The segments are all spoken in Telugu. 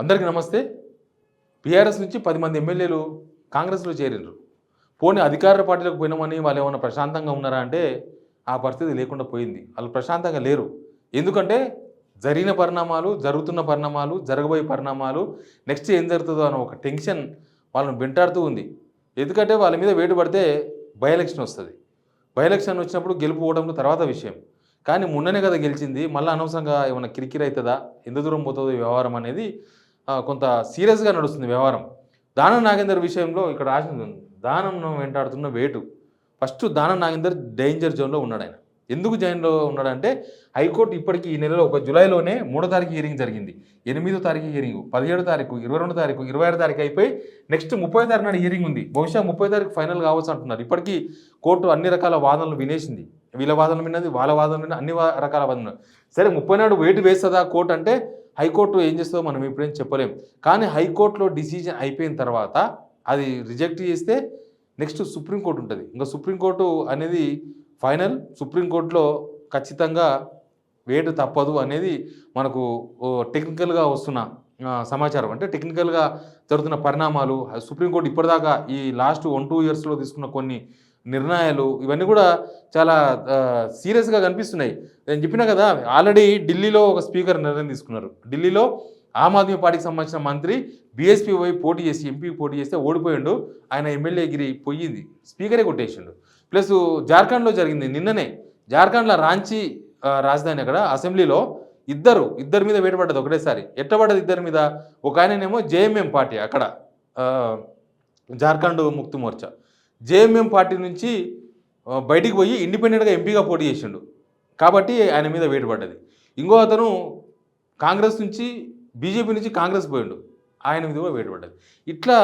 అందరికీ నమస్తే. బీఆర్ఎస్ నుంచి 10 మంది ఎమ్మెల్యేలు కాంగ్రెస్లో చేరిండ్రు. పోనీ అధికార పార్టీలకు పోయినామని వాళ్ళు ఏమైనా ప్రశాంతంగా ఉన్నారా అంటే ఆ పరిస్థితి లేకుండా పోయింది. వాళ్ళు ప్రశాంతంగా లేరు. ఎందుకంటే జరిగిన పరిణామాలు, జరుగుతున్న పరిణామాలు, జరగబోయే పరిణామాలు, నెక్స్ట్ ఏం జరుగుతుందో అన్న ఒక టెన్షన్ వాళ్ళని వెంటాడుతూ ఉంది. ఎందుకంటే వాళ్ళ మీద వేటు పడితే బై ఎలక్షన్ వస్తుంది. బై ఎలక్షన్ వచ్చినప్పుడు గెలుపు ఓవడంలో తర్వాత విషయం. కానీ మొన్ననే కదా గెలిచింది, మళ్ళీ అనవసరంగా ఏమైనా కిరికిరి అవుతుందా, ఎంత దూరం పోతుందో ఈ వ్యవహారం అనేది కొంత సీరియస్గా నడుస్తుంది వ్యవహారం. దానం నాగేందర్ విషయంలో ఇక్కడ రాసింది, దానం వెంటాడుతున్న వేటు. ఫస్ట్ దానం నాగేందర్ డేంజర్ జోన్లో ఉన్నాడు. ఆయన ఎందుకు జైన్లో ఉన్నాడంటే హైకోర్టు ఇప్పటికీ ఈ నెలలో ఒక జూలైలోనే 3వ తారీఖు హియరింగ్ జరిగింది, 8వ తారీఖు హియరింగ్, 17వ తారీఖు, 22వ తారీఖు, 26వ తారీఖు అయిపోయి నెక్స్ట్ 30వ తారీఖు నాడు హియరింగ్ ఉంది. బహుశా 30వ తారీఖు ఫైనల్ కావచ్చు అంటున్నారు. ఇప్పటికీ కోర్టు అన్ని రకాల వాదనలు వినేసింది. వీళ్ళ వాదనలు విన్నది, వాళ్ళ వాదనలు విన్నది, అన్ని రకాల వాదనలు. సరే 30 నాడు వేటు వేస్తుందా కోర్టు అంటే హైకోర్టు ఏం చేస్తుందో మనం ఇప్పుడేం చెప్పలేం. కానీ హైకోర్టులో డిసిజన్ అయిపోయిన తర్వాత అది రిజెక్ట్ చేస్తే నెక్స్ట్ సుప్రీంకోర్టు ఉంటుంది. ఇంకా సుప్రీంకోర్టు అనేది ఫైనల్. సుప్రీంకోర్టులో ఖచ్చితంగా వేటు తప్పదు అనేది మనకు టెక్నికల్గా వస్తున్న సమాచారం. అంటే టెక్నికల్గా జరుగుతున్న పరిణామాలు, సుప్రీంకోర్టు ఇప్పటిదాకా ఈ లాస్ట్ 1-2 ఇయర్స్లో తీసుకున్న కొన్ని నిర్ణయాలు, ఇవన్నీ కూడా చాలా సీరియస్గా కనిపిస్తున్నాయి. నేను చెప్పినా కదా, ఆల్రెడీ ఢిల్లీలో ఒక స్పీకర్ నిర్ణయం తీసుకున్నారు. ఢిల్లీలో ఆమ్ ఆద్మీ పార్టీకి సంబంధించిన మంత్రి బీఎస్పీ పోయి పోటీ చేసి ఎంపీ పోటీ చేస్తే ఓడిపోయిండు. ఆయన ఎమ్మెల్యే గిరి పోయింది, స్పీకరే కొట్టేసిండు. ప్లస్ జార్ఖండ్లో జరిగింది నిన్ననే. జార్ఖండ్లో రాంచీ రాజధాని అక్కడ అసెంబ్లీలో ఇద్దరి మీద వేటపడ్డది ఒకటేసారి. ఎట్టబడ్డది ఇద్దరి మీద? ఒక ఆయననేమో జేఎంఎం పార్టీ, అక్కడ జార్ఖండ్ ముక్తి మోర్చా జేఎంఎం పార్టీ నుంచి బయటికి పోయి ఇండిపెండెంట్గా ఎంపీగా పోటీ చేసిండు కాబట్టి ఆయన మీద వేటుపడ్డది. ఇంకో అతను కాంగ్రెస్ నుంచి బీజేపీ నుంచి కాంగ్రెస్ పోయిండు, ఆయన మీద కూడా వేటుపడ్డది. ఇట్లా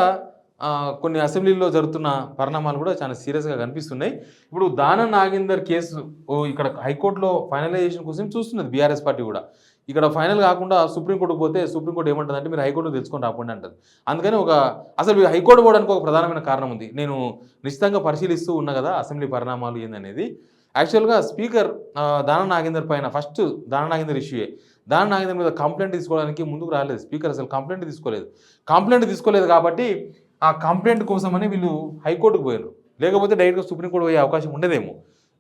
కొన్ని అసెంబ్లీలో జరుగుతున్న పరిణామాలు కూడా చాలా సీరియస్గా కనిపిస్తున్నాయి. ఇప్పుడు దానం నాగేందర్ కేసు ఇక్కడ హైకోర్టులో ఫైనలైజేషన్ కోసం చూస్తున్నది బీఆర్ఎస్ పార్టీ కూడా. ఇక్కడ ఫైనల్ కాకుండా సుప్రీంకోర్టుకు పోతే సుప్రీంకోర్టు ఏమంటుందంటే మీరు హైకోర్టులో తెలుసుకొని రాకుండా అంటుంది. అందుకని అసలు హైకోర్టు పోవడానికి ఒక ప్రధానమైన కారణం ఉంది. నేను నిశ్చితంగా పరిశీలిస్తూ ఉన్నా కదా అసెంబ్లీ పరిణామాలు ఏందనేది. యాక్చువల్గా స్పీకర్ దానం నాగేందర్ పైన ఫస్ట్ దానం నాగేందర్ ఇష్యూయే. దానం నాగేందర్ మీద కంప్లైంట్ తీసుకోవడానికి ముందుకు రాలేదు స్పీకర్. అసలు కంప్లైంట్ తీసుకోలేదు కాబట్టి ఆ కంప్లైంట్ కోసమని వీళ్ళు హైకోర్టుకు పోయారు. లేకపోతే డైరెక్ట్గా సుప్రీంకోర్టు పోయే అవకాశం ఉండదేమో.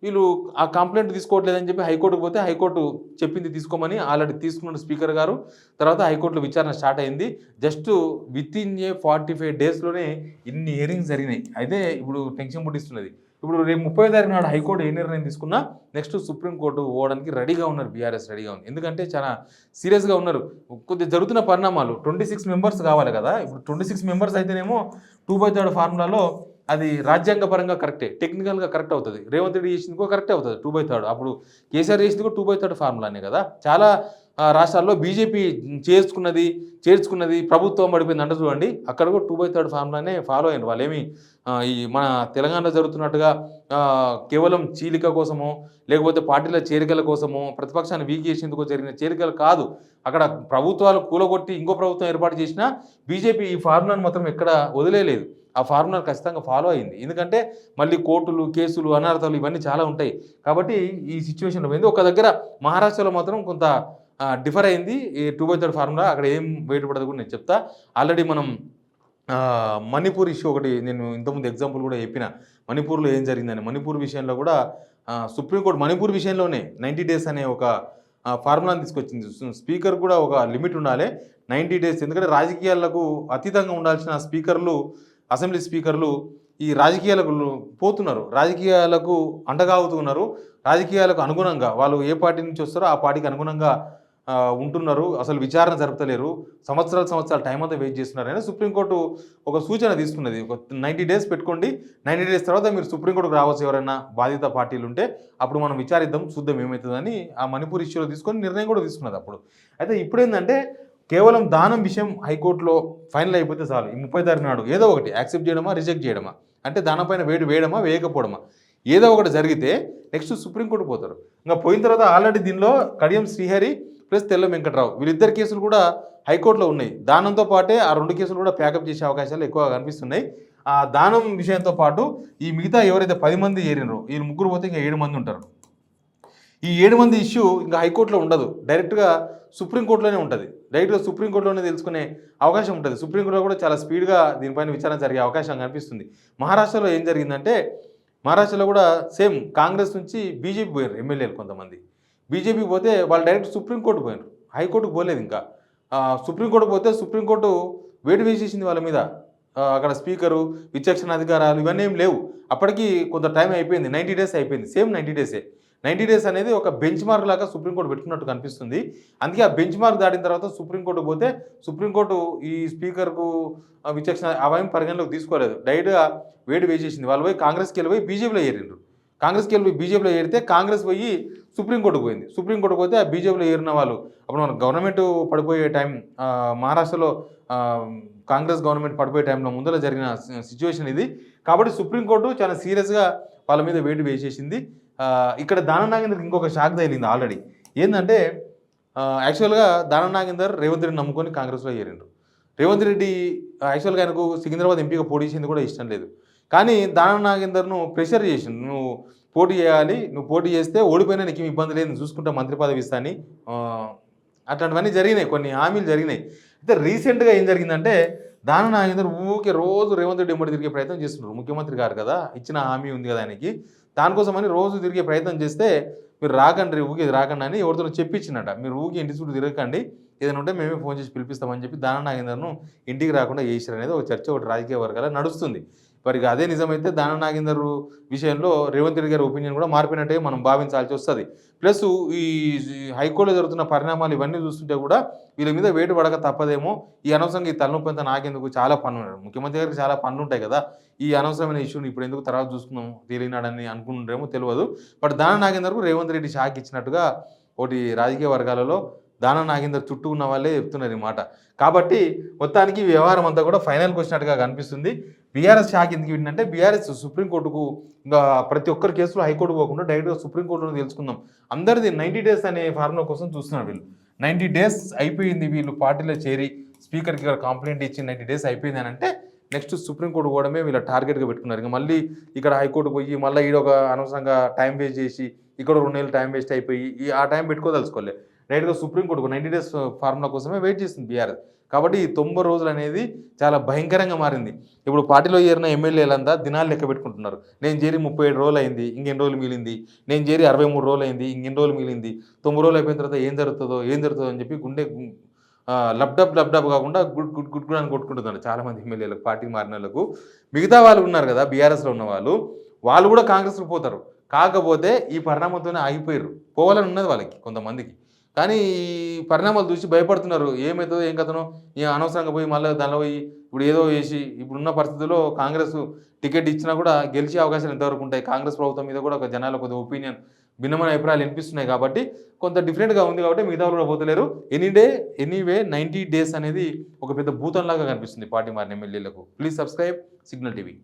వీళ్ళు ఆ కంప్లైంట్ తీసుకోవట్లేదని చెప్పి హైకోర్టుకు పోతే హైకోర్టు చెప్పింది తీసుకోమని ఆల్రెడీ తీసుకున్న స్పీకర్ గారు. తర్వాత హైకోర్టులో విచారణ స్టార్ట్ అయింది. జస్ట్ వితిన్ 45 డేస్లోనే ఇన్ని హియరింగ్స్ జరిగినాయి. అయితే ఇప్పుడు టెన్షన్ పుట్టిస్తున్నది. ఇప్పుడు రేపు 30వ తారీఖు నాడు హైకోర్టు ఏ నిర్ణయం తీసుకున్నా నెక్స్ట్ సుప్రీంకోర్టు పోవడానికి రెడీగా ఉన్నారు. బీఆర్ఎస్ రెడీగా ఉంది. ఎందుకంటే చాలా సీరియస్గా ఉన్నారు. కొద్దిగా జరుగుతున్న పరిణామాలు 26 మెంబర్స్ కావాలి కదా. ఇప్పుడు 26 మెంబర్స్ అయితేనేమో 2/3 ఫార్ములాలో అది రాజ్యాంగపరంగా కరెక్టే, టెక్నికల్గా కరెక్ట్ అవుతుంది. రేవంత్ రెడ్డి చేసింది కూడా కరెక్టే అవుతుంది 2/3. అప్పుడు కేసీఆర్ చేసింది కూడా 2/3 ఫార్ములానే కదా. చాలా రాష్ట్రాల్లో బీజేపీ చేర్చుకున్నది ప్రభుత్వం పడిపోయింది అంట చూడండి. అక్కడ కూడా 2/3 ఫార్ములానే ఫాలో అయ్యారు. వాళ్ళేమి ఈ మన తెలంగాణలో జరుగుతున్నట్టుగా కేవలం చీలిక కోసమో లేకపోతే పార్టీల చేరికల కోసమో ప్రతిపక్షాన్ని వీక్ చేసేందుకు జరిగిన చేరికలు కాదు. అక్కడ ప్రభుత్వాలు కూలగొట్టి ఇంకో ప్రభుత్వం ఏర్పాటు చేసినా బీజేపీ ఈ ఫార్ములాను మాత్రం ఎక్కడ వదిలేలేదు. ఆ ఫార్ములా ఖచ్చితంగా ఫాలో అయింది. ఎందుకంటే మళ్ళీ కోర్టులు, కేసులు, అనర్థాలు ఇవన్నీ చాలా ఉంటాయి కాబట్టి ఈ సిచ్యువేషన్లో పోయింది. ఒక దగ్గర మహారాష్ట్రలో మాత్రం కొంత డిఫర్ అయింది ఈ 2/3 ఫార్ములా. అక్కడ ఏం వెయిట్ పడదు కూడా నేను చెప్తా. ఆల్రెడీ మనం మణిపూర్ ఇష్యూ ఒకటి నేను ఇంతకుముందు ఎగ్జాంపుల్ కూడా చెప్పిన. మణిపూర్లో ఏం జరిగిందని. మణిపూర్ విషయంలో కూడా సుప్రీంకోర్టు మణిపూర్ విషయంలోనే 90 డేస్ అనే ఒక ఫార్ములాని తీసుకొచ్చింది. స్పీకర్ కూడా ఒక లిమిట్ ఉండాలి 90 డేస్. ఎందుకంటే రాజకీయాలకు అతీతంగా ఉండాల్సిన స్పీకర్లు, అసెంబ్లీ స్పీకర్లు ఈ రాజకీయాలకు పోతున్నారు, రాజకీయాలకు అండగా అవుతున్నారు. రాజకీయాలకు అనుగుణంగా వాళ్ళు ఏ పార్టీ నుంచి వస్తారో ఆ పార్టీకి అనుగుణంగా ఉంటున్నారు. అసలు విచారణ జరుపుతలేరు, సంవత్సరాలు టైం అంతా వెయిట్ చేస్తున్నారు అని సుప్రీంకోర్టు ఒక సూచన తీసుకున్నది. ఒక 90 డేస్ పెట్టుకోండి, 90 డేస్ తర్వాత మీరు సుప్రీంకోర్టుకు రావచ్చు. ఎవరైనా బాధిత పార్టీలు ఉంటే అప్పుడు మనం విచారిద్దాం, చూద్దాం ఏమవుతుందని ఆ మణిపూర్ ఇష్యూలో తీసుకొని నిర్ణయం కూడా తీసుకున్నది అప్పుడు. అయితే ఇప్పుడు ఏంటంటే కేవలం దానం విషయం హైకోర్టులో ఫైనల్ అయిపోతే చాలు. ఈ 30వ తారీఖు నాడు ఏదో ఒకటి యాక్సెప్ట్ చేయడమా, రిజెక్ట్ చేయడమా, అంటే దానం పైన వేటు వేయడమా, వేయకపోవడమా, ఏదో ఒకటి జరిగితే నెక్స్ట్ సుప్రీంకోర్టు పోతారు. ఇంకా పోయిన తర్వాత ఆల్రెడీ దీనిలో కడియం శ్రీహరి ప్లస్ తెల్ల వెంకట్రావు వీళ్ళిద్దరు కేసులు కూడా హైకోర్టులో ఉన్నాయి. దానంతో పాటే ఆ 2 కేసులు కూడా ప్యాకప్ చేసే అవకాశాలు ఎక్కువగా కనిపిస్తున్నాయి. ఆ దానం విషయంతో పాటు ఈ మిగతా ఎవరైతే 10 మంది చేరినారో ఈ 3 పోతే ఇంకా 7 మంది ఉంటారు. ఈ 7 మంది ఇష్యూ ఇంకా హైకోర్టులో ఉండదు, డైరెక్ట్గా సుప్రీంకోర్టులోనే ఉంటుంది. డైరెక్ట్గా సుప్రీంకోర్టులోనే తెలుసుకునే అవకాశం ఉంటుంది. సుప్రీంకోర్టులో కూడా చాలా స్పీడ్గా దీనిపైన విచారణ జరిగే అవకాశం కనిపిస్తుంది. మహారాష్ట్రలో ఏం జరిగిందంటే, మహారాష్ట్రలో కూడా సేమ్ కాంగ్రెస్ నుంచి బీజేపీ పోయారు ఎమ్మెల్యేలు కొంతమంది. బీజేపీ పోతే వాళ్ళు డైరెక్ట్ సుప్రీంకోర్టు పోయారు, హైకోర్టుకు పోలేదు ఇంకా. సుప్రీంకోర్టు పోతే సుప్రీంకోర్టు వేటు వేసేసింది వాళ్ళ మీద. అక్కడ స్పీకరు, విచక్షణ అధికారాలు ఇవన్నీ ఏం లేవు. అప్పటికి కొంత టైం అయిపోయింది, 90 డేస్ అయిపోయింది. సేమ్ 90 డేసే. 90 డేస్ అనేది ఒక బెంచ్ మార్క్ లాగా సుప్రీంకోర్టు పెట్టుకున్నట్టు కనిపిస్తుంది. అందుకే ఆ బెంచ్ మార్క్ దాటిన తర్వాత సుప్రీంకోర్టుకు పోతే సుప్రీంకోర్టు ఈ స్పీకర్కు విచక్షణ అవేం పరిగణలోకి తీసుకోలేదు. డైరెక్ట్గా వేటు వేసేసింది. వాళ్ళు పోయి కాంగ్రెస్కి వెళ్ళిపోయి బీజేపీలో ఏరిండ్రు. కాంగ్రెస్కి వెళ్ళి బీజేపీలో ఏరితే కాంగ్రెస్ పోయి సుప్రీంకోర్టుకు పోయింది. సుప్రీంకోర్టుకు పోతే ఆ బీజేపీలో ఏరిన వాళ్ళు అప్పుడు మన గవర్నమెంట్ పడిపోయే టైం, మహారాష్ట్రలో కాంగ్రెస్ గవర్నమెంట్ పడిపోయే టైంలో ముందర జరిగిన సిచ్యువేషన్ ఇది. కాబట్టి సుప్రీంకోర్టు చాలా సీరియస్గా వాళ్ళ మీద వేటు వేసేసింది. ఇక్కడ దానం నాగేందర్కి ఇంకొక షాక్ తగిలింది ఆల్రెడీ. ఏంటంటే యాక్చువల్గా దానం నాగేందర్ రేవంత్ రెడ్డి నమ్ముకొని కాంగ్రెస్లో చేరిండ్రు. రేవంత్ రెడ్డి యాక్చువల్గా ఆయనకు సికింద్రాబాద్ ఎంపీగా పోటీ చేసింది కూడా ఇష్టం లేదు. కానీ దానం నాగేందర్ను ప్రెషర్ చేసిండు, నువ్వు పోటీ చేయాలి, నువ్వు పోటీ చేస్తే ఓడిపోయినా నీకు ఇబ్బంది లేదు, చూసుకుంటా మంత్రి పదవి ఇస్తా అని. అట్లాంటివన్నీ జరిగినాయి, కొన్ని హామీలు జరిగినాయి. అయితే రీసెంట్గా ఏం జరిగిందంటే, దానం నాగేందర్ ఊరికే రోజు రేవంత్ రెడ్డి ఎంబడి తిరిగే ప్రయత్నం చేస్తున్నారు. ముఖ్యమంత్రి గారు కదా, ఇచ్చిన హామీ ఉంది కదా ఆయనకి, దానికోసమని రోజు తిరిగే ప్రయత్నం చేస్తే, మీరు రాకండి ఊకే రాకండి అని ఎవరితో చెప్పించినట. మీరు ఊకే ఇంటి చుట్టూ తిరగకండి, ఏదైనా ఉంటే మేమే ఫోన్ చేసి పిలిపిస్తామని చెప్పి దానం నాగేందర్ను ఇంటికి రాకుండా చేశారు అనేది ఒక చర్చ ఒకటి రాజకీయ వర్గాల్లో నడుస్తుంది. మరి అదే నిజమైతే దానం నాగేందర్ విషయంలో రేవంత్ రెడ్డి గారి ఒపీనియన్ కూడా మారిపోయినట్టే మనం భావించాల్సి వస్తుంది. ప్లస్ ఈ హైకోర్టులో జరుగుతున్న పరిణామాలు ఇవన్నీ చూస్తుంటే కూడా వీళ్ళ మీద వేటు పడక తప్పదేమో. ఈ అనవసరంగా ఈ తలనొప్పి అంతా నాకెందుకు, చాలా పనులు ఉన్నాయి ముఖ్యమంత్రి గారికి, చాలా పనులు ఉంటాయి కదా, ఈ అనవసరమైన ఇష్యూని ఇప్పుడు ఎందుకు తర్వాత చూసుకున్నాం తేలినాడని అనుకుంటారేమో తెలియదు. బట్ దానం నాగేందర్కు రేవంత్ రెడ్డి షాక్ ఇచ్చినట్టుగా ఒకటి రాజకీయ వర్గాలలో దానం నాగేందర్ చుట్టూ ఉన్న వాళ్ళే చెప్తున్నారు ఈ మాట. కాబట్టి మొత్తానికి వ్యవహారం అంతా కూడా ఫైనల్కి వచ్చినట్టుగా కనిపిస్తుంది. బీఆర్ఎస్ షాక్ ఎందుకు ఏంటంటే, బీఆర్ఎస్ సుప్రీంకోర్టుకు ఇంకా ప్రతి ఒక్కరి కేసులో హైకోర్టు పోకుండా డైరెక్ట్గా సుప్రీంకోర్టులో తెలుసుకుందాం, అందరిది 90 డేస్ అనే ఫార్ములా కోసం చూస్తున్నారు వీళ్ళు. 90 డేస్ అయిపోయింది, వీళ్ళు పార్టీలో చేరి స్పీకర్కి కంప్లైంట్ ఇచ్చి 90 డేస్ అయిపోయింది అని అంటే నెక్స్ట్ సుప్రీంకోర్టు పోవడమే వీళ్ళ టార్గెట్గా పెట్టుకున్నారు. ఇంకా మళ్ళీ ఇక్కడ హైకోర్టు పోయి మళ్ళీ ఈడొక అనవసరంగా టైం వేస్ట్ చేసి ఇక్కడ 2 నెలలు టైం వేస్ట్ అయిపోయి ఆ టైం పెట్టుకోదలుచుకోలే. డైరెక్ట్గా సుప్రీంకోర్టుకు 90 డేస్ ఫార్ములా కోసమే వెయిట్ చేస్తుంది బీఆర్ఎస్. కాబట్టి ఈ 90 రోజులు అనేది చాలా భయంకరంగా మారింది. ఇప్పుడు పార్టీలో చేరిన ఎమ్మెల్యేలంతా దినాలు లెక్క పెట్టుకుంటున్నారు. నేను చేరి 37 రోజులు అయింది, ఇంకెన్ని రోజులు మిగిలింది, నేను చేరి 63 రోజులు అయింది, ఇంకెన్ని రోజులు మిగిలింది, 90 రోజులు అయిపోయిన తర్వాత ఏం జరుగుతుందో అని చెప్పి గుండె లబ్డబ్ కాకుండా గుడ్ గుడ్ గుడ్ గుడ్ అని కొట్టుకుంటున్నారు చాలామంది ఎమ్మెల్యేలకు, పార్టీ మారిన వాళ్ళకు. మిగతా వాళ్ళు ఉన్నారు కదా బీఆర్ఎస్లో ఉన్న వాళ్ళు కూడా కాంగ్రెస్కి పోతారు. కాకపోతే ఈ పరిణామంతోనే ఆగిపోయారు. పోవాలని ఉన్నది వాళ్ళకి కొంతమందికి, కానీ ఈ పరిణామాలు చూసి భయపడుతున్నారు. ఏమవుతుందో ఏం కథనో, అనవసరంగా పోయి మళ్ళీ దానిలో పోయి ఇప్పుడు ఏదో చేసి ఇప్పుడున్న పరిస్థితుల్లో కాంగ్రెస్ టికెట్ ఇచ్చినా కూడా గెలిచే అవకాశాలు ఎంతవరకు ఉంటాయి. కాంగ్రెస్ ప్రభుత్వం మీద కూడా ఒక జనాల కొద్దిగా ఒపీనియన్, భిన్నమైన అభిప్రాయాలు వినిపిస్తున్నాయి. కాబట్టి కొంత డిఫరెంట్గా ఉంది కాబట్టి మిగతా కూడా పోతలేరు. ఎనీవే 90 డేస్ అనేది ఒక పెద్ద భూతంలాగా కనిపిస్తుంది పార్టీ మారిన ఎమ్మెల్యేలకు. Please subscribe signal TV.